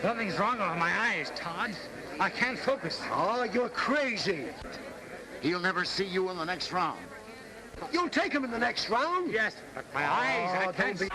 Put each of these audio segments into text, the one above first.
Something's wrong with my eyes, Todd. I can't focus. Oh, you're crazy. He'll never see you in the next round. You'll take him in the next round? Yes, but my eyes, I can't see.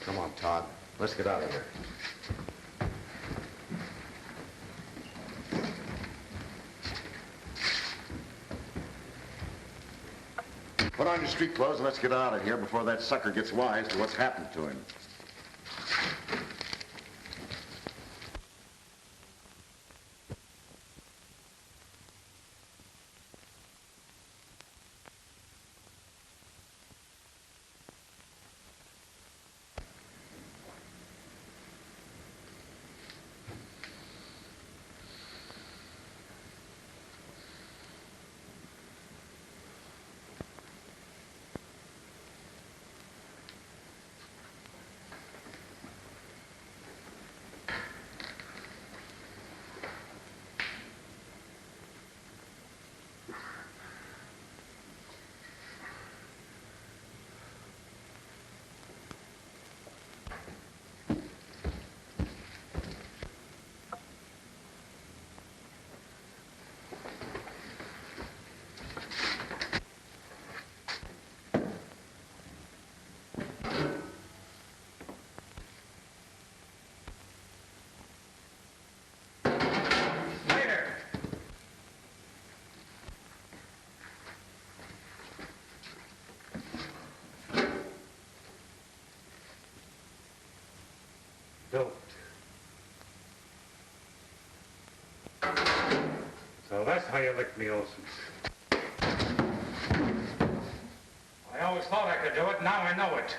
Come on, Todd. Let's get out of here. Put on your street clothes and let's get out of here before that sucker gets wise to what's happened to him. Don't. So that's how you licked me, Olson. I always thought I could do it, now I know it.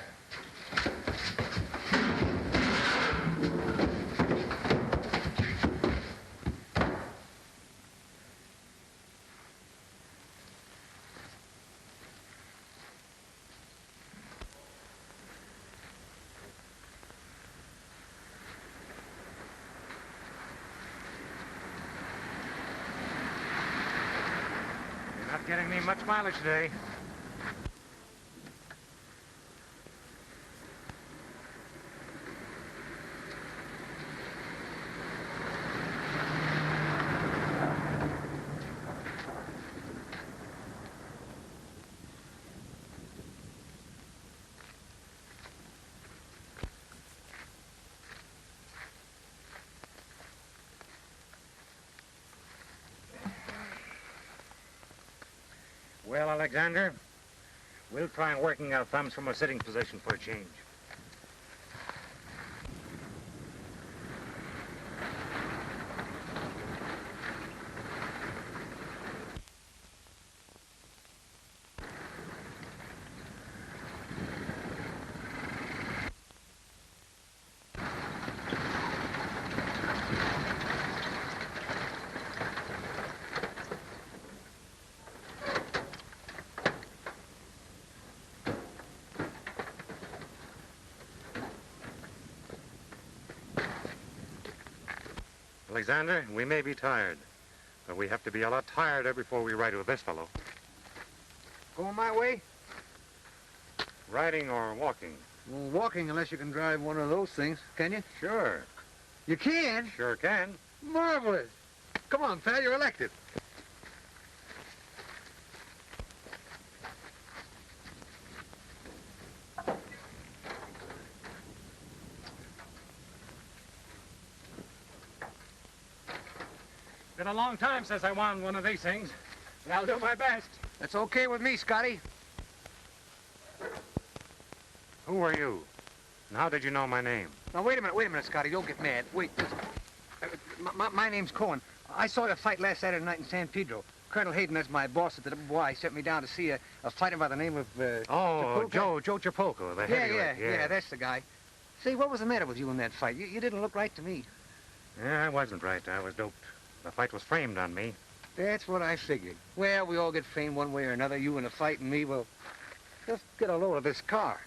Not getting me much mileage today. Well, Alexander, we'll try and working our thumbs from a sitting position for a change. Alexander, we may be tired, but we have to be a lot tireder before we ride with this fellow. Going my way? Riding or walking? Well, walking unless you can drive one of those things, can you? Sure. You can? Sure can. Marvelous. Come on, pal, you're elected. been a long time since I won one of these things, but I'll do my best. That's okay with me, Scotty. Who are you? And how did you know my name? Now, wait a minute, Scotty. Don't get mad. Wait. My name's Cohen. I saw you fight last Saturday night in San Pedro. Colonel Hayden, that's my boss at the WY, sent me down to see a fighter by the name of, Joe Chapulco, the heavyweight. Yeah, that's the guy. Say, what was the matter with you in that fight? You didn't look right to me. Yeah, I wasn't right. I was doped. The fight was framed on me. That's what I figured. Well, we all get framed one way or another. You in a fight and me, well, just get a load of this car.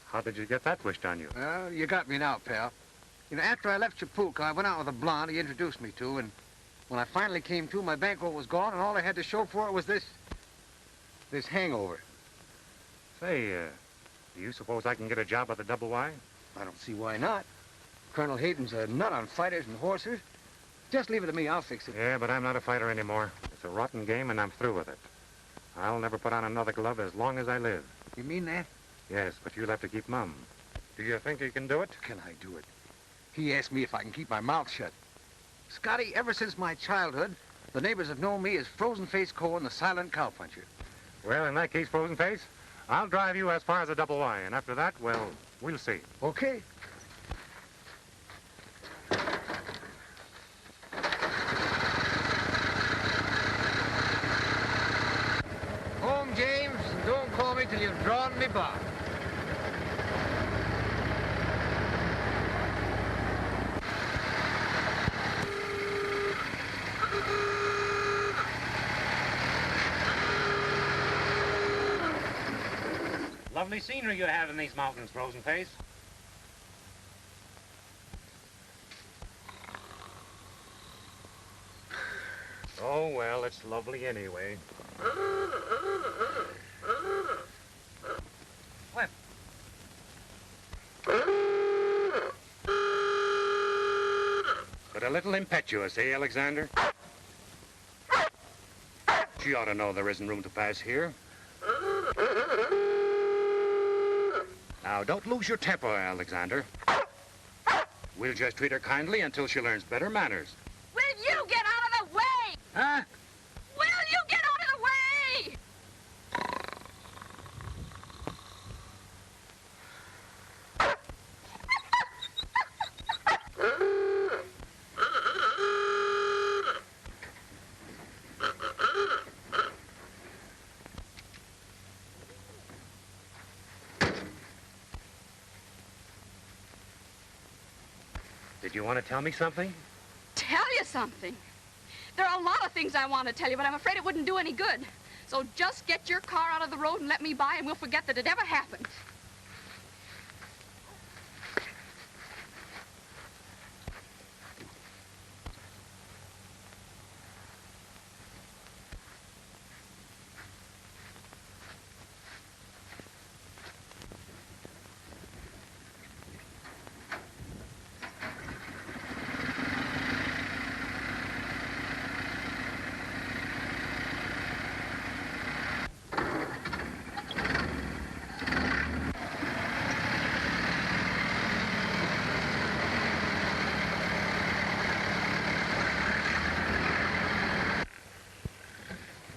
How did you get that wished on you? Well, you got me now, pal. You know, after I left Chapulco, I went out with a blonde he introduced me to, and when I finally came to, my bankroll was gone, and all I had to show for it was this hangover. Say, do you suppose I can get a job at the WY? I don't see why not. Colonel Hayden's a nut on fighters and horsers. Just leave it to me, I'll fix it. Yeah, but I'm not a fighter anymore. It's a rotten game, and I'm through with it. I'll never put on another glove as long as I live. You mean that? Yes, but you'll have to keep mum. Do you think you can do it? Can I do it? He asked me if I can keep my mouth shut. Scotty, ever since my childhood, the neighbors have known me as Frozen Face Cohen, the silent cowpuncher. Well, in that case, Frozen Face, I'll drive you as far as the WY, and after that, well, we'll see. Okay. Home, James, and don't call me till you've drawn me bar. Lovely scenery you have in these mountains, Frozen Face. Oh, well, it's lovely anyway. What? But a little impetuous, eh, Alexander? She ought to know there isn't room to pass here. Now, don't lose your temper, Alexander. We'll just treat her kindly until she learns better manners. Will you get out of the way? Huh? Will you get out of the way? Did you want to tell me something? Tell you something. There are a lot of things I want to tell you, but I'm afraid it wouldn't do any good. So just get your car out of the road and let me by, and we'll forget that it ever happened.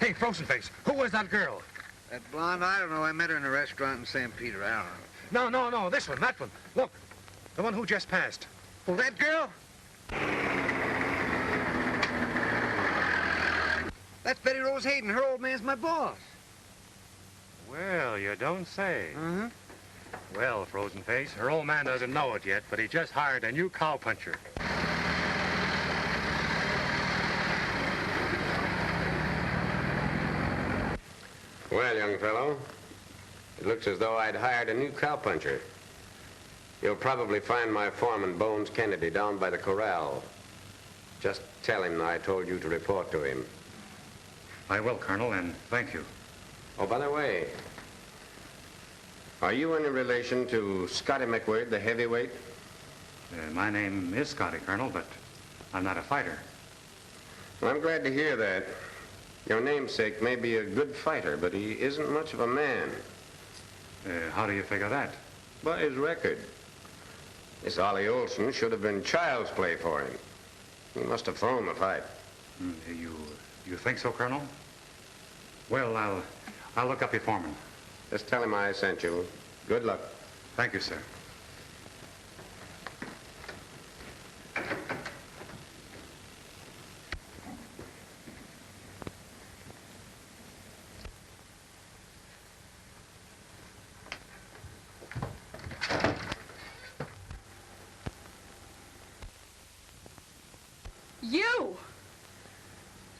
Hey, Frozen Face, who was that girl? That blonde, I don't know. I met her in a restaurant in San Pedro. I don't know. No, this one, that one. Look, the one who just passed. Well, that girl? That's Betty Rose Hayden. Her old man's my boss. Well, you don't say. Uh-huh. Well, Frozen Face, her old man doesn't know it yet, but he just hired a new cowpuncher. Well, young fellow, it looks as though I'd hired a new cowpuncher. You'll probably find my foreman, Bones Kennedy, down by the corral. Just tell him I told you to report to him. I will, Colonel, and thank you. Oh, by the way, are you any relation to Scotty McWade, the heavyweight? My name is Scotty, Colonel, but I'm not a fighter. Well, I'm glad to hear that. Your namesake may be a good fighter, but he isn't much of a man. How do you figure that? By his record. This Ollie Olson should have been child's play for him. He must have thrown the fight. You think so, Colonel? Well, I'll look up your foreman. Just tell him I sent you. Good luck. Thank you, sir.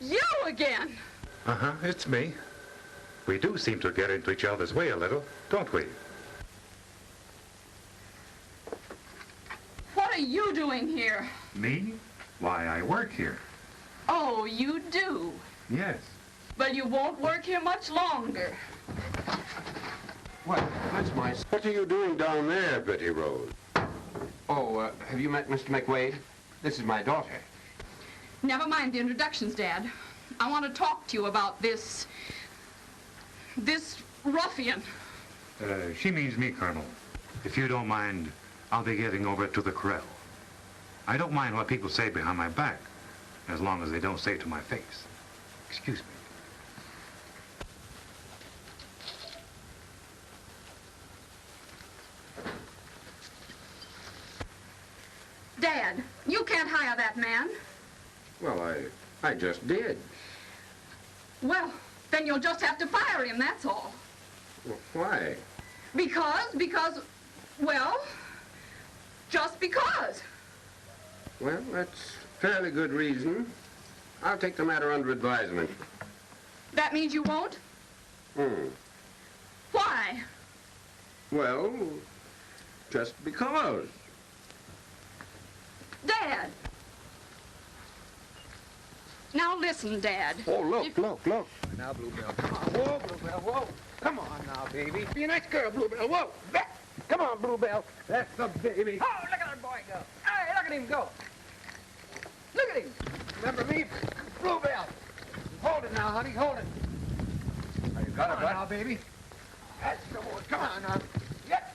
You again. Uh-huh, it's me. We do seem to get into each other's way a little, don't we? What are you doing here? Me? Why, I work here. Oh, you do? Yes. Well, you won't work here much longer. What? That's my... What are you doing down there, Betty Rose? Oh, have you met Mr. McWade? This is my daughter. Never mind the introductions, Dad. I want to talk to you about this ruffian. She means me, Colonel. If you don't mind, I'll be getting over to the corral. I don't mind what people say behind my back, as long as they don't say it to my face. Excuse me. Dad, you can't hire that man. Well, I just did. Well, then you'll just have to fire him, that's all. Well, why? Because, well, just because. Well, that's fairly good reason. I'll take the matter under advisement. That means you won't? Why? Well, just because. Dad. Now listen, Dad. Oh, look. Now, Bluebell, come on. Whoa, Bluebell, whoa. Come on now, baby. Be a nice girl, Bluebell. Whoa. Back. Come on, Bluebell. That's the baby. Oh, look at that boy go. Hey, look at him go. Look at him. Remember me? Bluebell. Hold it now, honey. Hold it. You got it, bud. Now, baby. That's the boy. Come on now. Yep.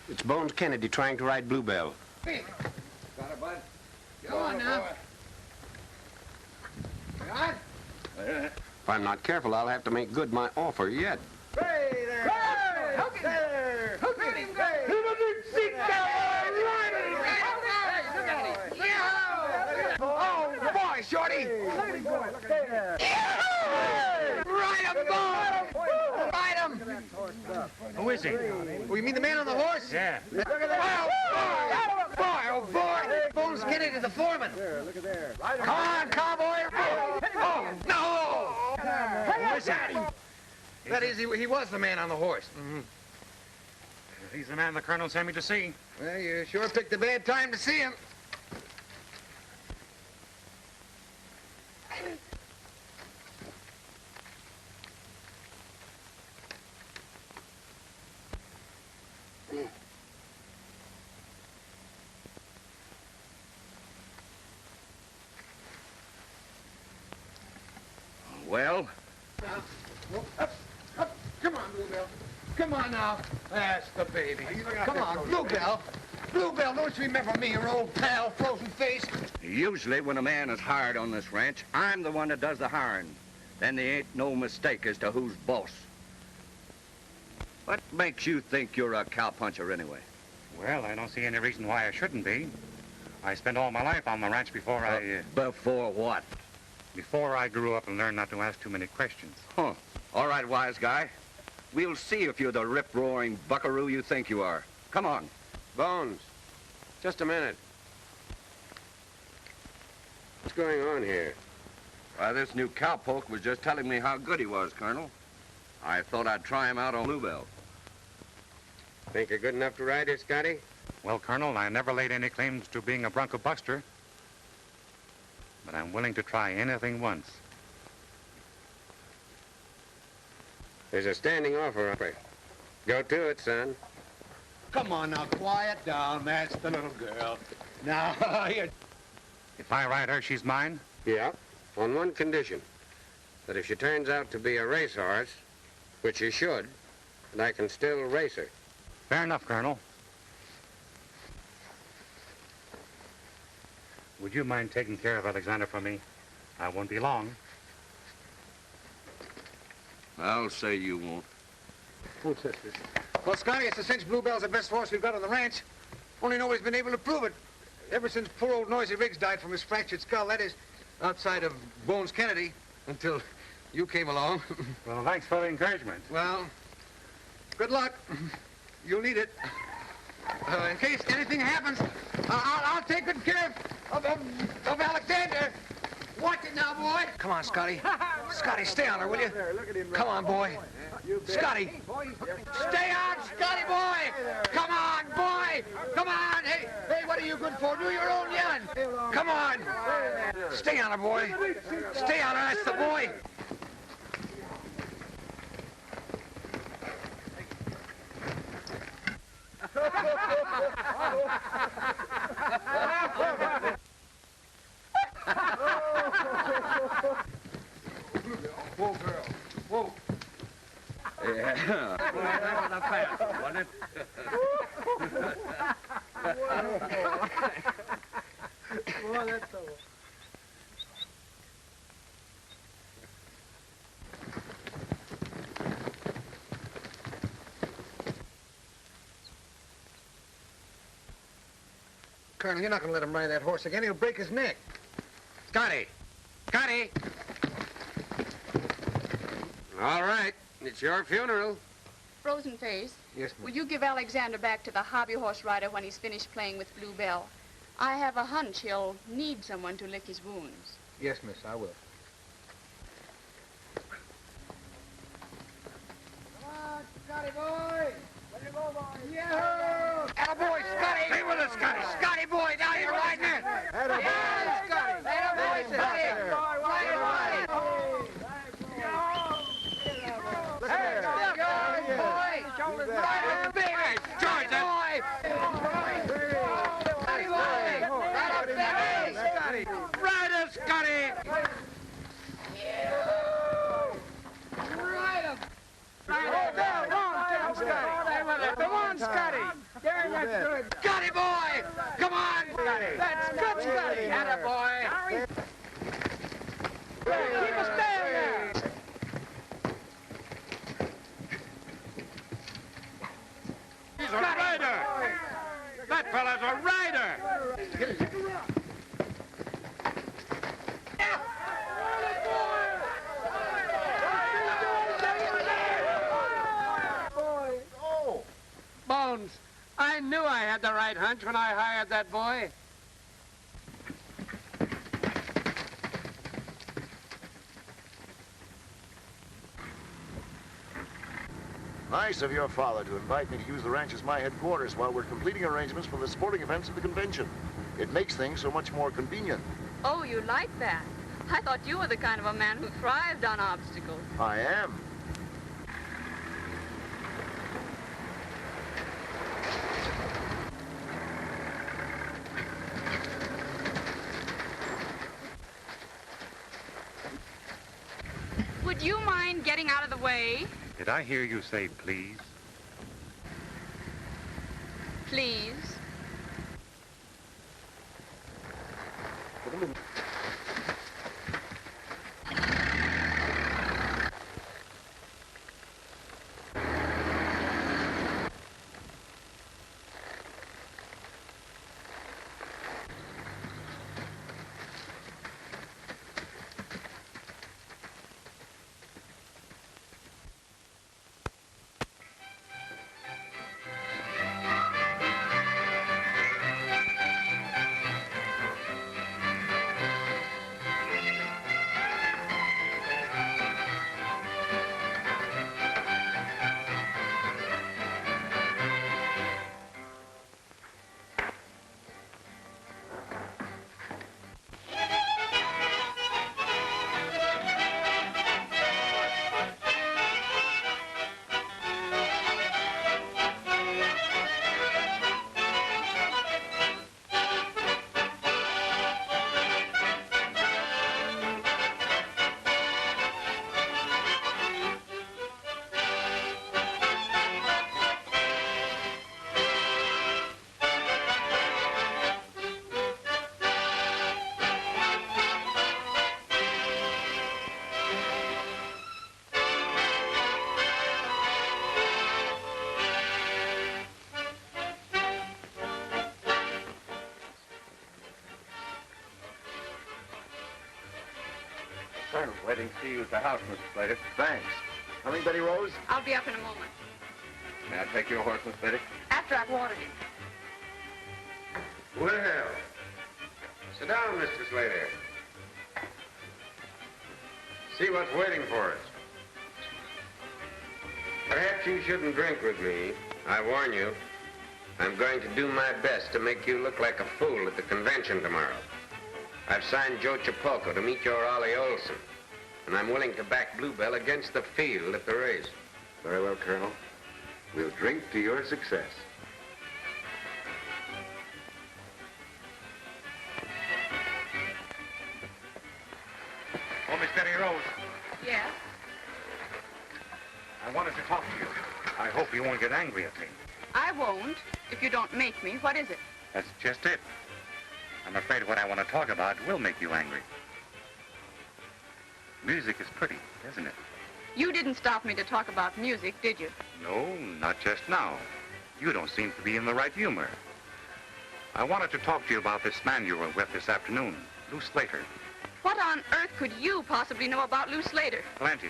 It's Bones Kennedy trying to ride Bluebell. Big. Got it, bud. Go on now. Got it? If I'm not careful, I'll have to make good my offer yet. Hey there! Hey! Hook there! Hook him! Oh, boy, Shorty! Look at him go! Look there! Ride him, boy! Ride him! Who is he? Oh, you mean the man on the horse? Yeah. Look at that! Oh, boy! Boy, oh, boy! Bones Kennedy, the foreman. Look at there. Come on, cowboy! Oh, no! Who is that? That is, he was the man on the horse. He's the man the Colonel sent me to see. Well, you sure picked a bad time to see him. Well? Come on, Bluebell. Come on now. That's the baby. Come on, Bluebell. Bluebell, don't you remember me, your old pal, frozen face? Usually when a man is hired on this ranch, I'm the one that does the hiring. Then there ain't no mistake as to who's boss. What makes you think you're a cowpuncher anyway? Well, I don't see any reason why I shouldn't be. I spent all my life on the ranch before Before what? before I grew up and learned not to ask too many questions. Huh. All right, wise guy. We'll see if you're the rip-roaring buckaroo you think you are. Come on. Bones, just a minute. What's going on here? Why, this new cowpoke was just telling me how good he was, Colonel. I thought I'd try him out on Bluebell. Think you're good enough to ride it, Scotty? Well, Colonel, I never laid any claims to being a bronco buster, but I'm willing to try anything once. There's a standing offer. Go to it, son. Come on now, quiet down. That's the little girl. Now, here. If I ride her, she's mine? Yeah, on one condition. That if she turns out to be a racehorse, which she should, and I can still race her. Fair enough, Colonel. Would you mind taking care of Alexander for me? I won't be long. I'll say you won't. Oh, sisters. Well, Scotty, it's a cinch Bluebell's the best horse we've got on the ranch. Only nobody's been able to prove it. Ever since poor old Noisy Riggs died from his fractured skull, that is, outside of Bones Kennedy, until you came along. Well, thanks for the encouragement. Well, good luck. You'll need it. In case anything happens, I'll take good care of Alexander. Watch it now, boy. Come on, Scotty. Scotty, stay on her, will you? Come on, boy. Scotty. Stay on, Scotty, boy. Come on, boy. Come on. Hey, what are you good for? Do your own yelling. Come on. Stay on her, boy. Stay on her. That's the boy. Whoa, girl. Whoa. Yeah. That was a fast one, wasn't it? Boy, that's so... Colonel, you're not going to let him ride that horse again. He'll break his neck. Scotty! Scotty! All right. It's your funeral. Frozen Face, Yes, ma'am. will you give Alexander back to the hobby horse rider when he's finished playing with Bluebell? I have a hunch he'll need someone to lick his wounds. Yes, miss, I will. Come on, Scotty boy! Let it go, boy! Yeah! Attaboy, Scotty! Stay with us, Scotty. Scotty boy, now you're riding it! Yeah, Scotty! Attaboy, Scotty! Ride it, ride it! Hey, good boy! Ride it, baby! George, Boy! Scotty boy! Ride up, baby! Scotty! Ride us, Scotty! Ride him! Come on, Scotty! There, that's good. Scotty boy! Come on, Scotty! That's good, Scotty! Attaboy! Keep us down there! He's a rider! That fella's a rider! Bones, I knew I had the right hunch when I hired that boy. Nice of your father to invite me to use the ranch as my headquarters while we're completing arrangements for the sporting events of the convention. It makes things so much more convenient. Oh, you like that? I thought you were the kind of a man who thrived on obstacles. I am. Would you mind getting out of the way? Did I hear you say please? Please. Colonel's waiting to see you at the house, Mr. Slater. Thanks. Coming, Betty Rose? I'll be up in a moment. May I take your horse, Miss Betty? After I've watered him. Well, sit down, Mr. Slater. See what's waiting for us. Perhaps you shouldn't drink with me. I warn you. I'm going to do my best to make you look like a fool at the convention tomorrow. I've signed Joe Chapulco to meet your Ollie Olson, and I'm willing to back Bluebell against the field at the race. Very well, Colonel. We'll drink to your success. Oh, Miss Betty Rose, Yes? I wanted to talk to you. I hope you won't get angry at me. I won't, if you don't make me. What is it? That's just it. I'm afraid what I want to talk about will make you angry. Music is pretty, isn't it? You didn't stop me to talk about music, did you? No, not just now. You don't seem to be in the right humor. I wanted to talk to you about this man you were with this afternoon, Lou Slater. What on earth could you possibly know about Lou Slater? Plenty.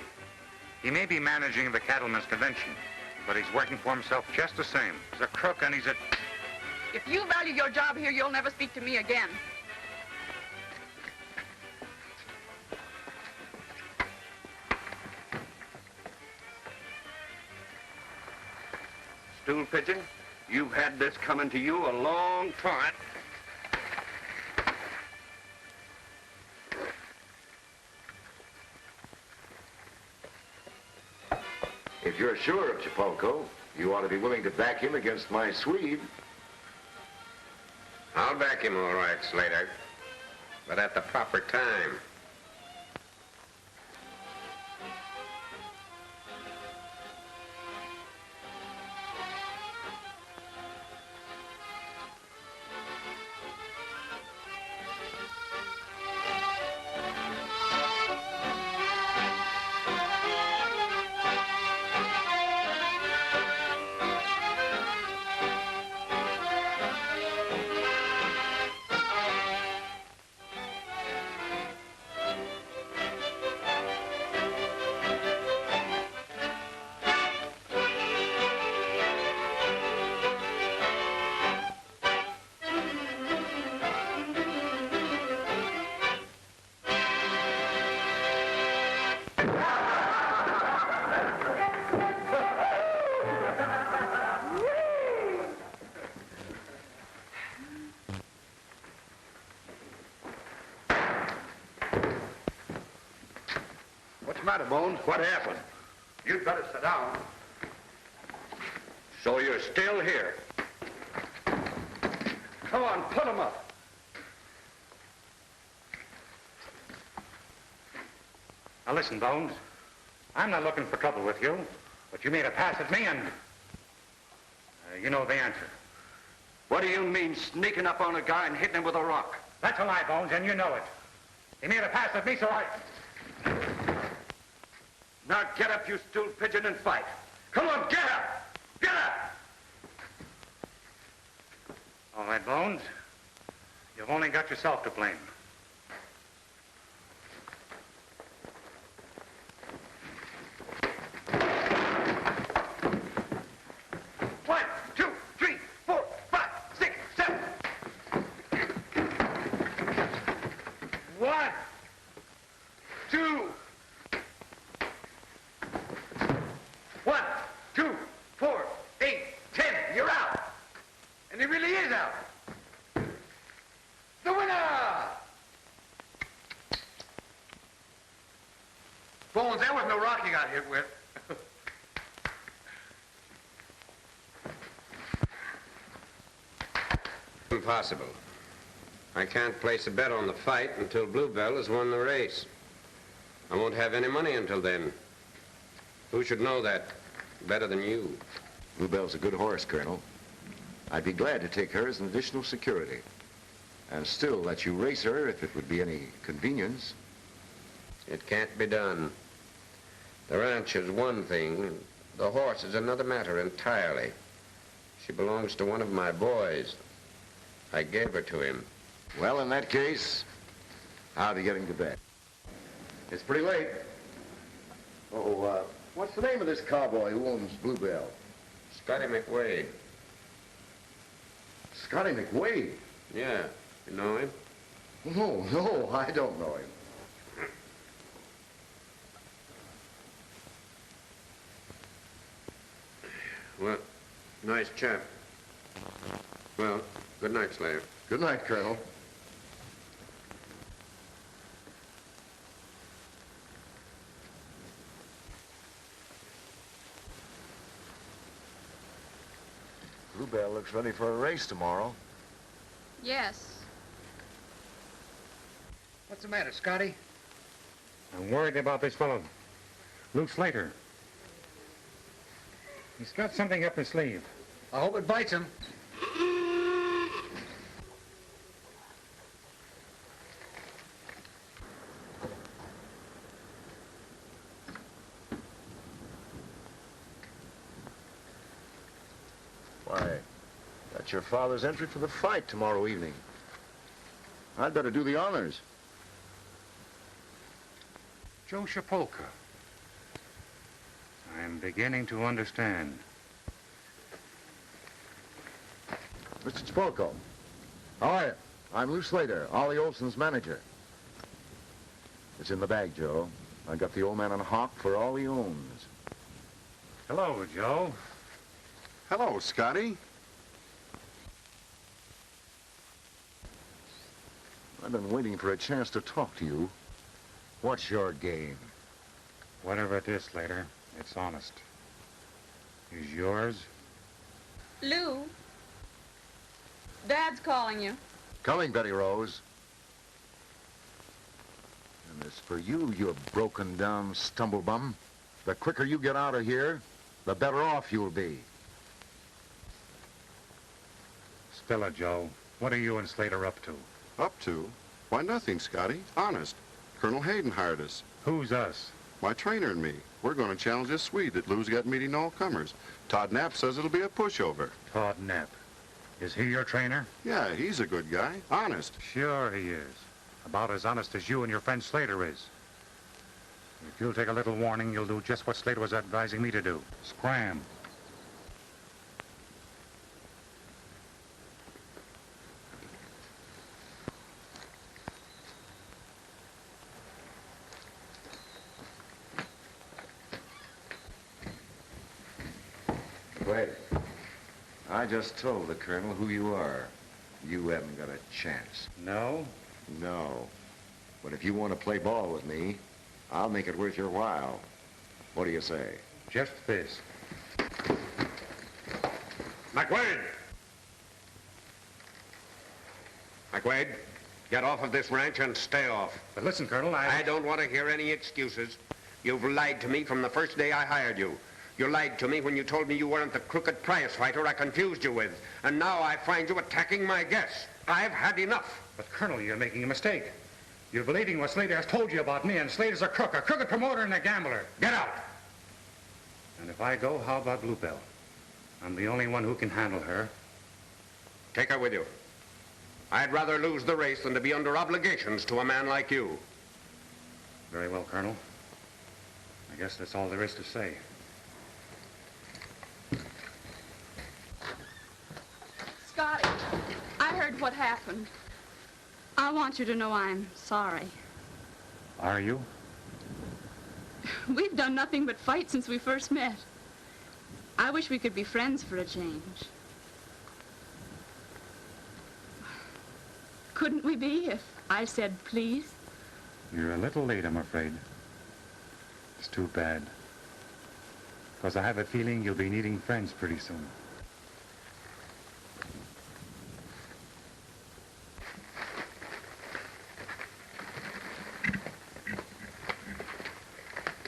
He may be managing the Cattlemen's Convention, but he's working for himself just the same. He's a crook and he's a... If you value your job here, you'll never speak to me again. Stool pigeon, you've had this coming to you a long time. If you're sure of Chapulco, you ought to be willing to back him against my Swede. I'll back him all right, Slater, but at the proper time. What's the matter, Bones? What happened? You'd better sit down. So you're still here. Come on, put him up. Now listen, Bones. I'm not looking for trouble with you, but you made a pass at me and... you know the answer. What do you mean, sneaking up on a guy and hitting him with a rock? That's a lie, Bones, and you know it. He made a pass at me, so I... Now get up, you stool pigeon, and fight. Come on, get up! Get up! All right, Bones. You've only got yourself to blame. 1, 2, 3, 4, 5, 6, 7. 1, 2. 1, 2, 4, 8, 10. You're out. And he really is out. The winner! Bones, there was no rock you got hit with. Impossible. I can't place a bet on the fight until Bluebell has won the race. I won't have any money until then. Who should know that better than you? Bluebell's a good horse, Colonel. I'd be glad to take her as an additional security. And still let you race her if it would be any convenience. It can't be done. The ranch is one thing. The horse is another matter entirely. She belongs to one of my boys. I gave her to him. Well, in that case, how to get him to bed? It's pretty late. Oh, what's the name of this cowboy who owns Bluebell? Scotty McWade. Scotty McWade? Yeah, you know him? No, I don't know him. Well, nice chap. Well, good night, Slater. Good night, Colonel. Bluebell looks ready for a race tomorrow. Yes. What's the matter, Scotty? I'm worried about this fellow, Luke Slater. He's got something up his sleeve. I hope it bites him. Why, that's your father's entry for the fight tomorrow evening. I'd better do the honors. Joe Shapolka. I'm beginning to understand. Mr. Spolko, how are you? I'm Lou Slater, Ollie Olson's manager. It's in the bag, Joe. I got the old man on hawk for all he owns. Hello, Joe. Hello, Scotty. I've been waiting for a chance to talk to you. What's your game? Whatever it is, Slater, it's honest. Is yours? Lou, Dad's calling you. Coming, Betty Rose. And as for you, you broken-down stumblebum, the quicker you get out of here, the better off you'll be. Spill it, Joe. What are you and Slater up to? Up to? Why, nothing, Scotty. Honest. Colonel Hayden hired us. Who's us? My trainer and me. We're going to challenge this Swede that Lou's got meeting all comers. Todd Knapp says it'll be a pushover. Todd Knapp. Is he your trainer? Yeah, he's a good guy. Honest. Sure he is. About as honest as you and your friend Slater is. If you'll take a little warning, you'll do just what Slater was advising me to do. Scram. Wait. I just told the Colonel who you are. You haven't got a chance. No? No. But if you want to play ball with me, I'll make it worth your while. What do you say? Just this. McWade! McWade, get off of this ranch and stay off. But listen, Colonel, I don't want to hear any excuses. You've lied to me from the first day I hired you. You lied to me when you told me you weren't the crooked prize fighter I confused you with. And now I find you attacking my guests. I've had enough. But, Colonel, you're making a mistake. You're believing what Slater has told you about me, and Slater's a crooked promoter and a gambler. Get out! And if I go, how about Bluebell? I'm the only one who can handle her. Take her with you. I'd rather lose the race than to be under obligations to a man like you. Very well, Colonel. I guess that's all there is to say. Scotty, I heard what happened. I want you to know I'm sorry. Are you? We've done nothing but fight since we first met. I wish we could be friends for a change. Couldn't we be if I said please? You're a little late, I'm afraid. It's too bad. Because I have a feeling you'll be needing friends pretty soon.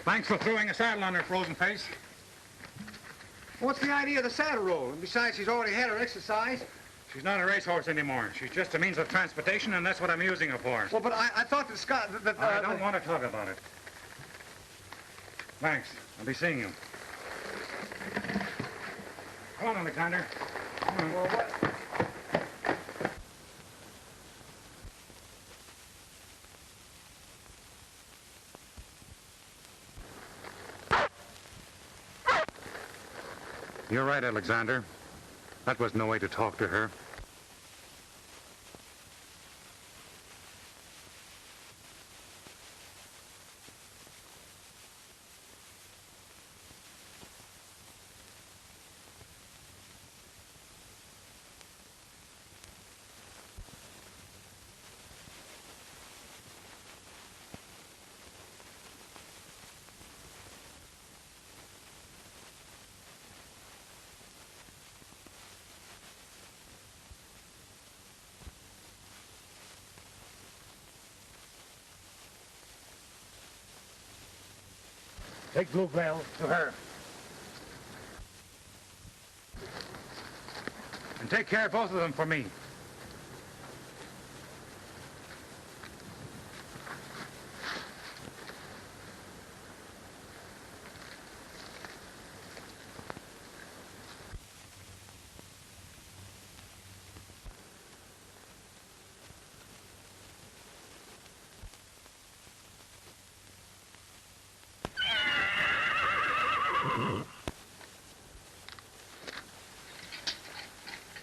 Thanks for throwing a saddle on her frozen face. What's the idea of the saddle roll? And besides, she's already had her exercise. She's not a racehorse anymore. She's just a means of transportation, and that's what I'm using her for. Well, but I thought that Scott... I don't want to talk about it. Thanks. I'll be seeing you. Come on, Alexander. Come on. Well, what... You're right, Alexander. That was no way to talk to her. Take Bluebell to her. And take care of both of them for me.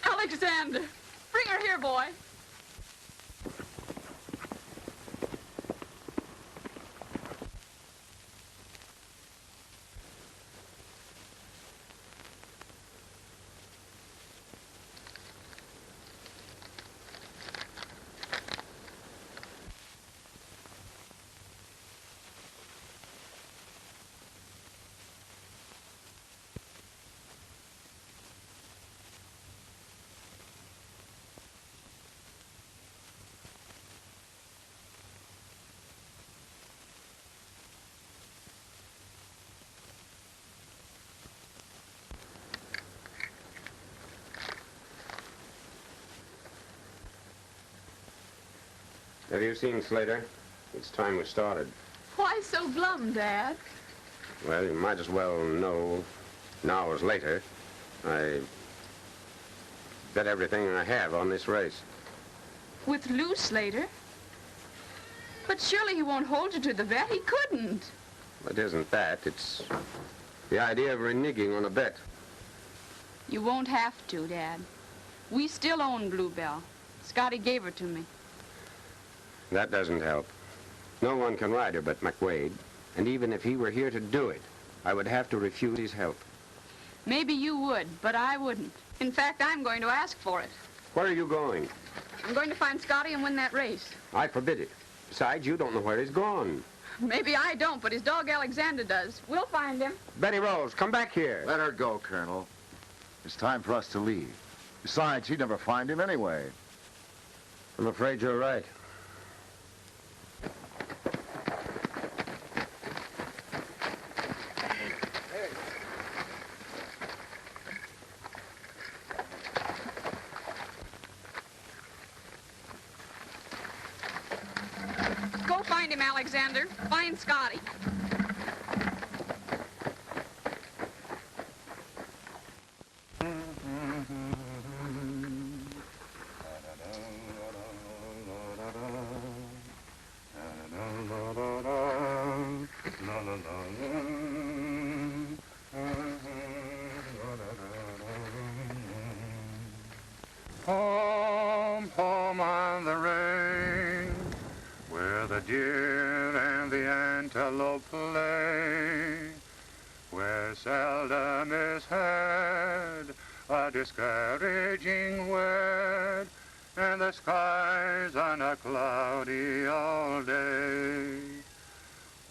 Alexander, bring her here, boy. Have you seen Slater? It's time we started. Why so glum, Dad? Well, you might as well know now as later. I bet everything I have on this race. With Lou Slater? But surely he won't hold you to the bet. He couldn't. It isn't that. It's the idea of reneging on a bet. You won't have to, Dad. We still own Bluebell. Scotty gave her to me. That doesn't help. No one can ride her but McWade. And even if he were here to do it, I would have to refuse his help. Maybe you would, but I wouldn't. In fact, I'm going to ask for it. Where are you going? I'm going to find Scotty and win that race. I forbid it. Besides, you don't know where he's gone. Maybe I don't, but his dog Alexander does. We'll find him. Betty Rose, come back here. Let her go, Colonel. It's time for us to leave. Besides, she'd never find him anyway. I'm afraid you're right. Go find him, Alexander. Find Scotty. Home, home on the range, where the deer and the antelope play, where seldom is heard a discouraging word, and the skies are not cloudy all day.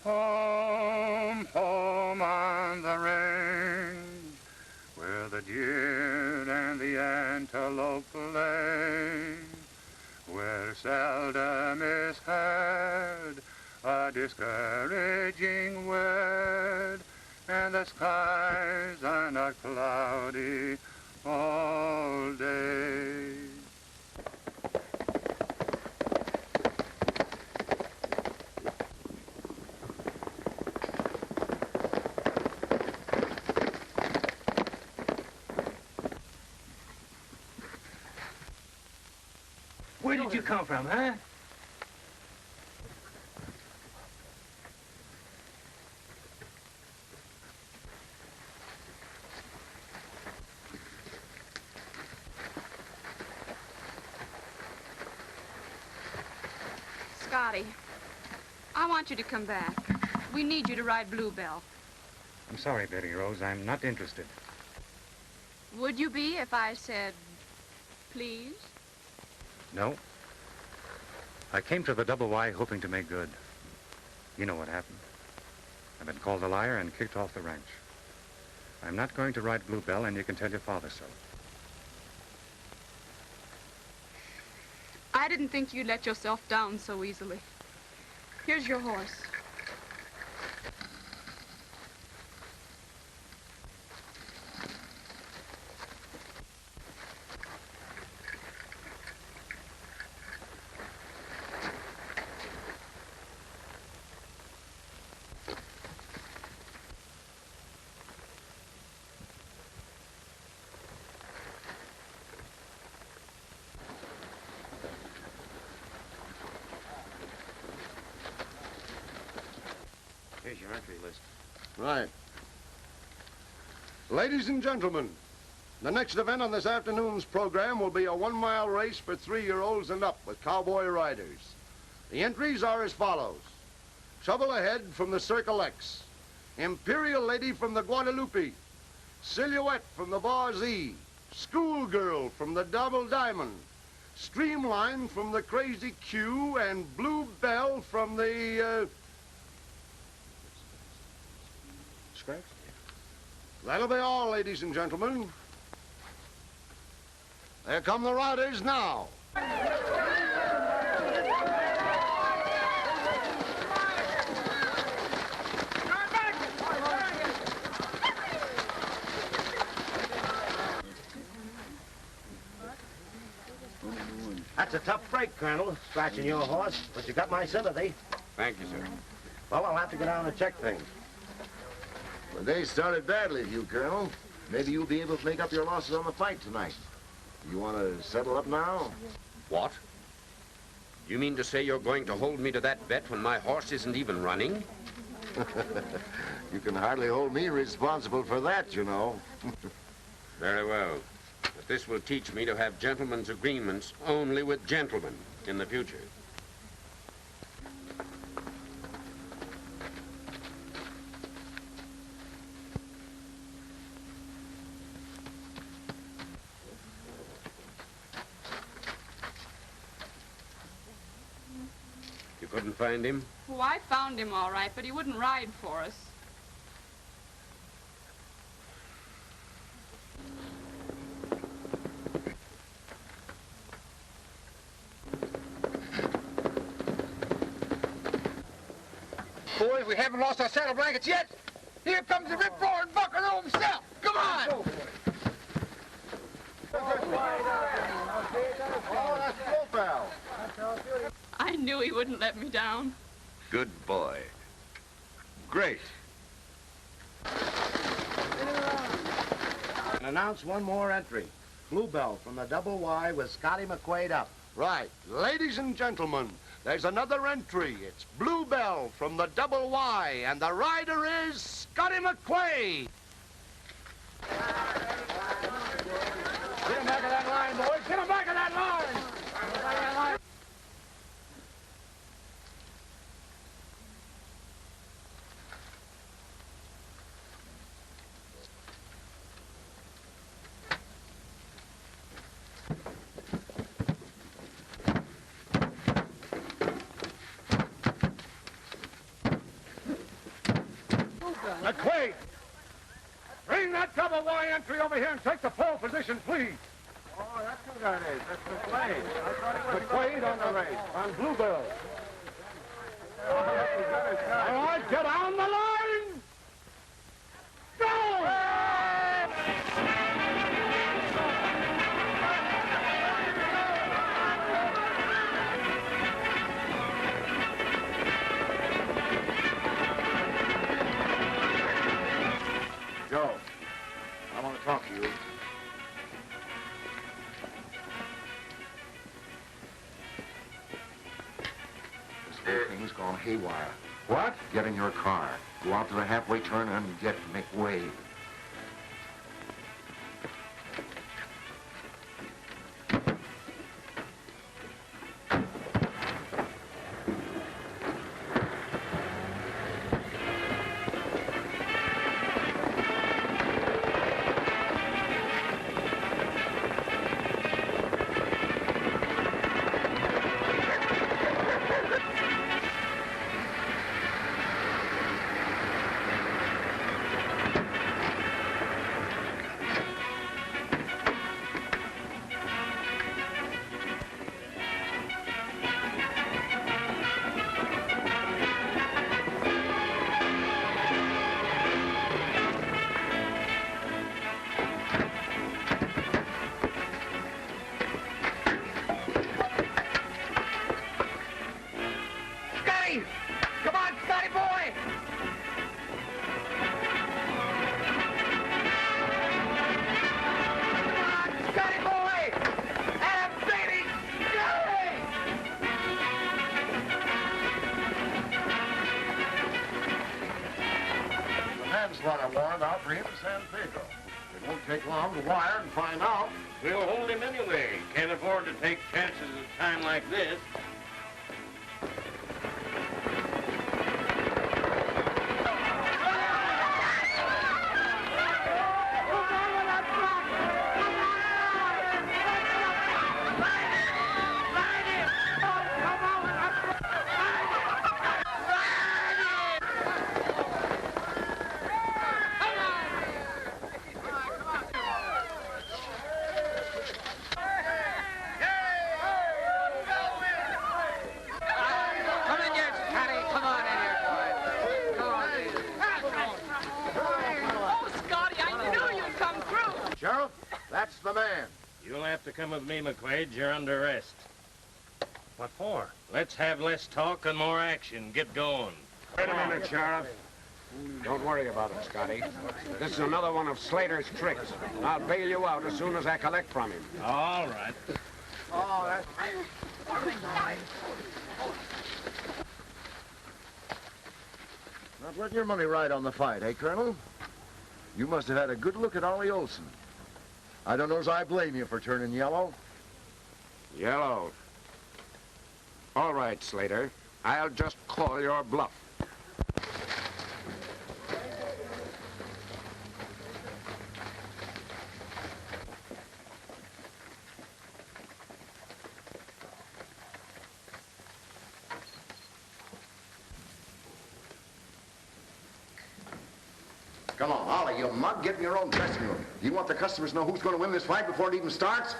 Home, home on the range, where the deer and the antelope play, where seldom is heard a discouraging word, and the skies are not cloudy all day. Where did you come from, huh? Scotty, I want you to come back. We need you to ride Bluebell. I'm sorry, Betty Rose. I'm not interested. Would you be if I said, please? No. I came to the Double Y hoping to make good. You know what happened. I've been called a liar and kicked off the ranch. I'm not going to ride Bluebell, and you can tell your father so. I didn't think you'd let yourself down so easily. Here's your horse. Here's your entry list. Right. Ladies and gentlemen, the next event on this afternoon's program will be a 1-mile race for 3-year-olds and up with cowboy riders. The entries are as follows. Trouble Ahead from the Circle X. Imperial Lady from the Guadalupe. Silhouette from the Bar Z. Schoolgirl from the Double Diamond. Streamline from the Crazy Q. And Blue Bell from the, Scratch? That'll be all, ladies and gentlemen. There come the riders now. That's a tough break, Colonel, scratching your horse, but you got my sympathy. Thank you, sir. Well, I'll have to go down and check things. The day started badly with you, Colonel. Maybe you'll be able to make up your losses on the fight tonight. You want to settle up now? What? You mean to say you're going to hold me to that bet when my horse isn't even running? You can hardly hold me responsible for that, you know. Very well. But this will teach me to have gentlemen's agreements only with gentlemen in the future. You couldn't find him? Oh, I found him all right, but he wouldn't ride for us. Boys, we haven't lost our saddle blankets yet. Here comes the rip-roaring Buckaroo himself. Come on! Oh, that's Bluebell. I knew he wouldn't let me down. Good boy. Great. And announce one more entry. Bluebell from the Double Y with Scotty McQuaid up. Right. Ladies and gentlemen, there's another entry. It's Bluebell from the Double Y, and the rider is Scotty McQuaid. Get him back of that line, boys. Get him back of that line. McQuaid, bring that Double Y entry over here and take the pole position, please. Oh, that's who that is. That's McQuaid. McQuaid on the race, on Bluebell. All right, get on the line. Go! Joe, I want to talk to you. This whole thing's gone haywire. What? Get in your car. Go out to the halfway turn and get McWade. warrant out for him in San Pedro. It won't take long to wire and find out. We'll hold him anyway. Can't afford to take chances at a time like this. Sheriff, that's the man. You'll have to come with me, McQuaid. You're under arrest. What for? Let's have less talk and more action. Get going. Wait a minute, Sheriff. Don't worry about it, Scotty. This is another one of Slater's tricks. I'll bail you out as soon as I collect from him. All right. Oh, that's... Not letting your money ride on the fight, eh, Colonel? You must have had a good look at Ollie Olson. I don't know as I blame you for turning yellow. Yellow. All right, Slater. I'll just call your bluff. Come on, Ollie, you mug, get in your own dressing room. You want the customers to know who's going to win this fight before it even starts?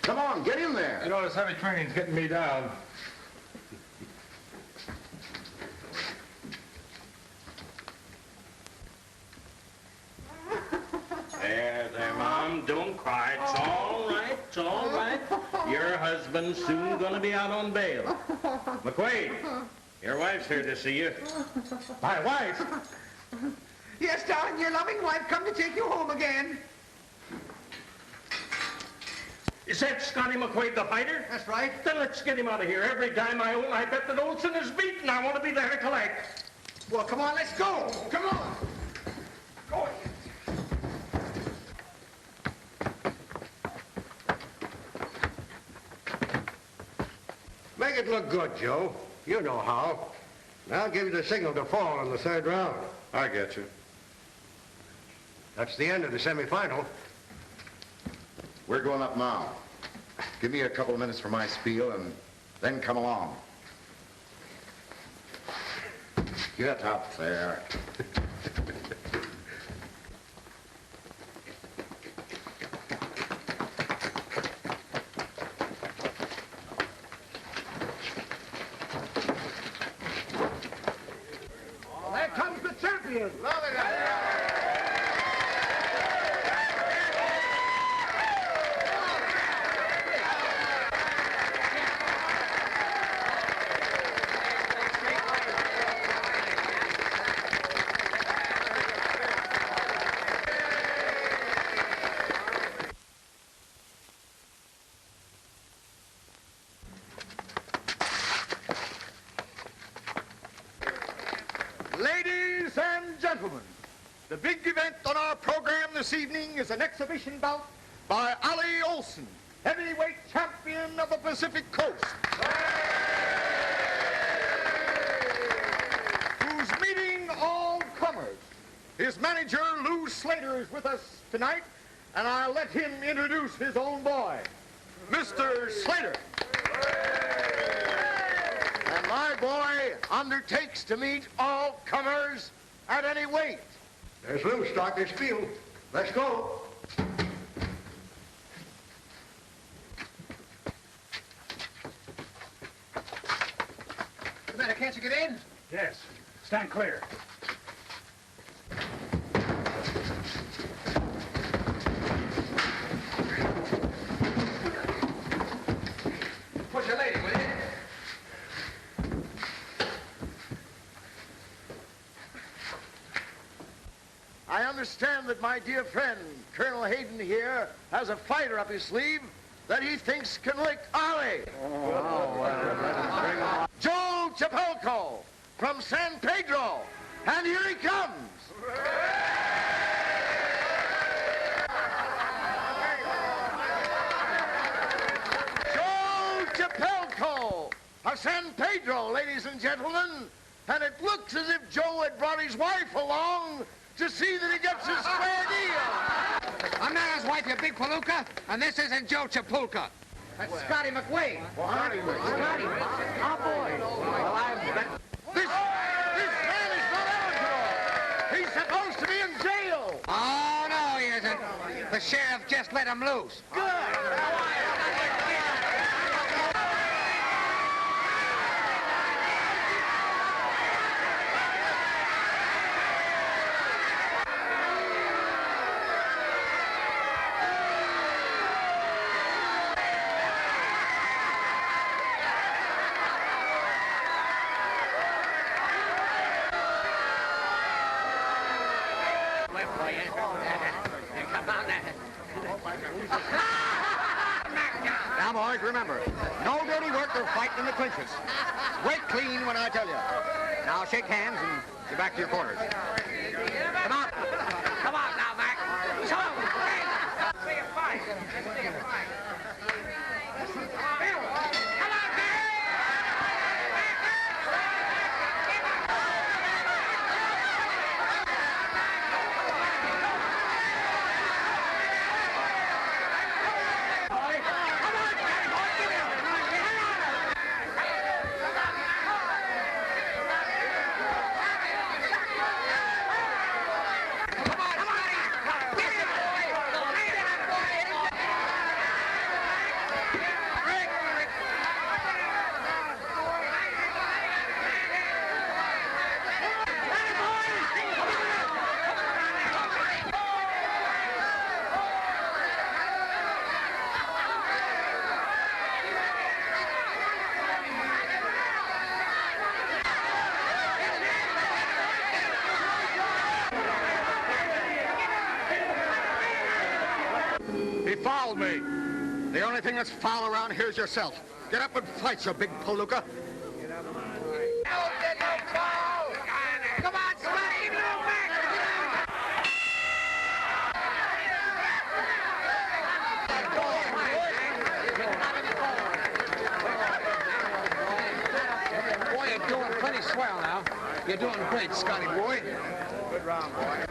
Come on, get in there. You know, this heavy training's getting me down. There, Mom. Don't cry. It's all right. It's all right. Your husband's soon gonna be out on bail. McQuaid, your wife's here to see you. My wife? Yes, darling, your loving wife come to take you home again. Is that Scotty McQuaid, the fighter? That's right. Then let's get him out of here. Every dime I own, I bet that Olson is beaten. I want to be there to collect. Well, come on, let's go. Come on. Go ahead. Make it look good, Joe. You know how. Now I'll give you the signal to fall in the third round. I get you. That's the end of the semifinal. We're going up now. Give me a couple of minutes for my spiel and then come along. Get up there. Well, there comes the champion. Ladies and gentlemen, the big event on our program this evening is an exhibition bout by Ollie Olson, heavyweight champion of the Pacific Coast, who's meeting all comers. His manager, Lou Slater, is with us tonight, and I'll let him introduce his own boy, Mr. Slater. And my boy undertakes to meet all comers at any weight. There's Lou, start this field. Let's go. What's the matter, can't you get in? Yes. Stand clear. Push your lady, will you? I understand that my dear friend, Colonel Hayden here, has a fighter up his sleeve that he thinks can lick Ollie. Joe Chapelco from San Pedro. And here he comes. of San Pedro, ladies and gentlemen. And it looks as if Joe had brought his wife along to see that he gets a square deal. I'm not his wife, you big palooka, and this isn't Joe Chapulka. That's Scotty McWade. Scotty. Oh, boy. Well, This man is not eligible. He's supposed to be in jail. Oh, no, he isn't. The sheriff just let him loose. Good. Now, boys, remember, no dirty work or fighting in the clinches. Break clean when I tell you. Now, shake hands and get back to your quarters. Come on. Come on now, Mac. Show him. Say a fight. He fouled me. The only thing that's foul around here is yourself. Get up and fight, you big palooka. Come on, Scotty. Give it all back. Boy, you're doing plenty swell now. You're doing great, Scotty boy. Good round, boy.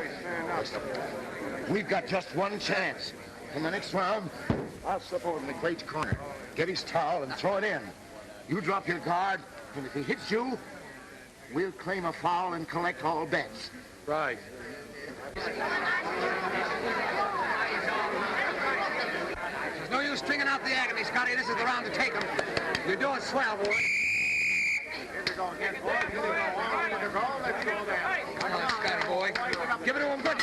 We've got just one chance. In the next round, I'll slip over to McQuaid's corner, get his towel, and throw it in. You drop your guard, and if he hits you, we'll claim a foul and collect all bets. Right. There's no use stringing out the agony, Scotty. This is the round to take him. You're doing swell, boy. Here we go again, boy. Here we go. On we go. Let's go there. Come on, Scotty boy. Give it to him good.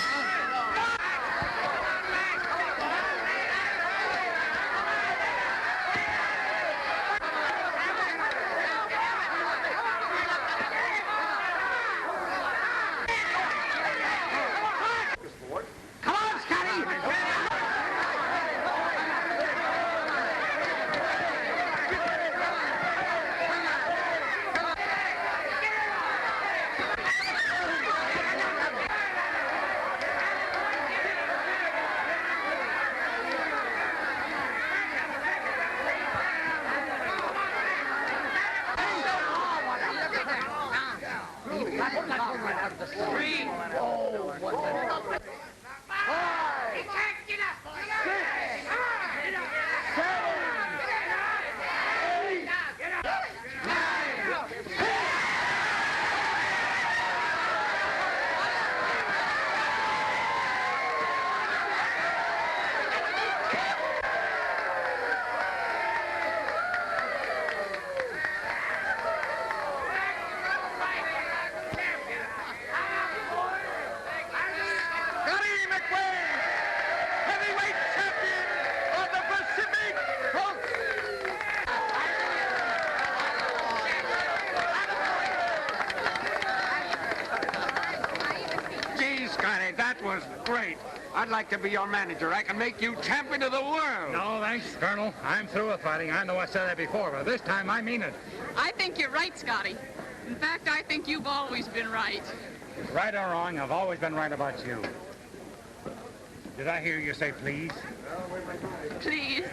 Come on, Scotty! That was great. I'd like to be your manager. I can make you champion of the world. No, thanks, Colonel. I'm through with fighting. I know I said that before, but this time I mean it. I think you're right, Scotty. In fact, I think you've always been right. Right or wrong, I've always been right about you. Did I hear you say please? Please.